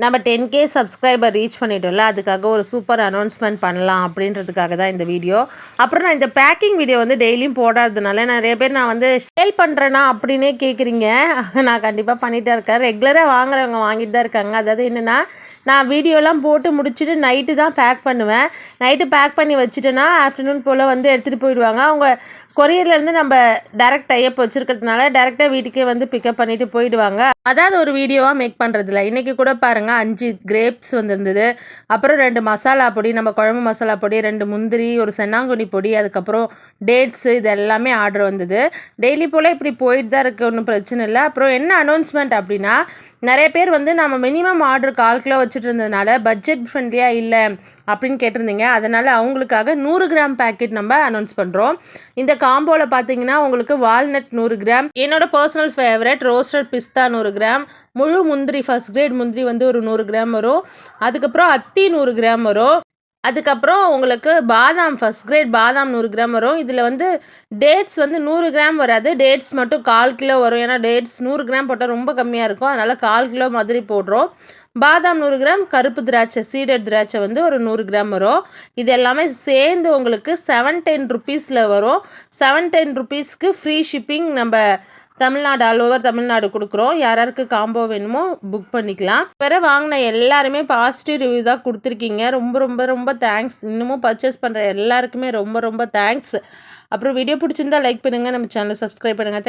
நம்ம 10K subscriber reach பண்ணிட்டோம்ல, அதுக்காக ஒரு சூப்பர் அனௌன்ஸ்மெண்ட் பண்ணலாம் அப்படின்றதுக்காக தான் இந்த வீடியோ. அப்புறம் நான் இந்த பேக்கிங் வீடியோ வந்து டெய்லியும் போடாததுனால நிறைய பேர் நான் வந்து சேல் பண்ணுறேன்னா அப்படின்னே கேட்குறீங்க. நான் கண்டிப்பாக பண்ணிகிட்டு தான் இருக்கேன். ரெகுலராக வாங்குறவங்க வாங்கிட்டு தான் இருக்காங்க. அதாவது என்னென்னா, நான் வீடியோலாம் போட்டு முடிச்சுட்டு நைட்டு தான் பேக் பண்ணுவேன். நைட்டு பேக் பண்ணி வச்சுட்டேன்னா ஆஃப்டர்நூன் போல் வந்து எடுத்துகிட்டு போயிடுவாங்க. அவங்க கொரியர்லேருந்து நம்ம டேரெக்ட் டைப் வச்சுருக்கிறதுனால டேரெக்டாக வீட்டுக்கே வந்து பிக்கப் பண்ணிவிட்டு போயிடுவாங்க. அதாவது ஒரு வீடியோவாக மேக் பண்ணுறதில்ல. இன்றைக்கி கூட பாருங்கள் 5 கிரேப்ஸ் வந்திருந்தது. அப்புறம் 2 மசாலா பொடி, நம்ம குழம்பு மசாலா பொடி, 2 முந்திரி, ஒரு சென்னாங்குனி பொடி, அதுக்கப்புறம் டேட்ஸு, இது எல்லாமே ஆர்டர் வந்தது. டெய்லி போல் இப்படி போயிட்டு தான் இருக்குது, ஒன்றும் பிரச்சனை இல்லை. அப்புறம் என்ன அனௌன்ஸ்மெண்ட் அப்படின்னா, நிறைய பேர் வந்து நம்ம மினிமம் ஆர்டர் 1/4 கிலோ வச்சுட்டு இருந்ததுனால பட்ஜெட் ஃப்ரெண்ட்லியாக இல்லை அப்படின்னு கேட்டிருந்தீங்க. அதனால் அவங்களுக்காக 100 கிராம் பேக்கெட் நம்ம அனௌன்ஸ் பண்ணுறோம். இந்த காம்போவில் பார்த்தீங்கன்னா உங்களுக்கு வால்நட் 100 கிராம், என்னோட பர்சனல் ஃபேவரட் ரோஸ்டட் பிஸ்தா 100 கிராம், முழு முந்திரி ஃபர்ஸ்ட் கிரேட் முந்திரி வந்து ஒரு 100 கிராம் வரும். அதுக்கப்புறம் அத்தி 100 கிராம் வரும். அதுக்கப்புறம் உங்களுக்கு பாதாம் ஃபர்ஸ்ட் கிரேட் பாதாம் 100 கிராம் வரும். இதில் வந்து டேட்ஸ் வந்து 100 கிராம் வராது, டேட்ஸ் மட்டும் 1/4 கிலோ வரும். ஏன்னா டேட்ஸ் 100 கிராம் போட்டால் ரொம்ப கம்மியாக இருக்கும், அதனால் 1/4 கிலோ மாதிரி போடுறோம். பாதாம் 100 கிராம், கருப்பு திராட்சை சீடட் திராட்சை வந்து ஒரு 100 கிராம் வரும். இது எல்லாமே சேர்ந்து உங்களுக்கு 710 ருபீஸில் வரும். 710 ருபீஸ்க்கு ஃப்ரீ ஷிப்பிங் நம்ம தமிழ்நாடு ஆல் ஓவர் தமிழ்நாடு கொடுக்குறோம். யாராருக்கு காம்போ வேணுமோ புக் பண்ணிக்கலாம். வேறு வாங்கின எல்லாருமே பாசிட்டிவ் ரிவ்யூ தான் கொடுத்துருக்கீங்க. ரொம்ப ரொம்ப ரொம்ப தேங்க்ஸ். இன்னமும் பர்ச்சேஸ் பண்ணுற எல்லாருக்குமே ரொம்ப ரொம்ப தேங்க்ஸ். அப்புறம் வீடியோ பிடிச்சிருந்தா லைக் பண்ணுங்கள், நம்ம சேனலை சப்ஸ்கிரைப் பண்ணுங்கள்.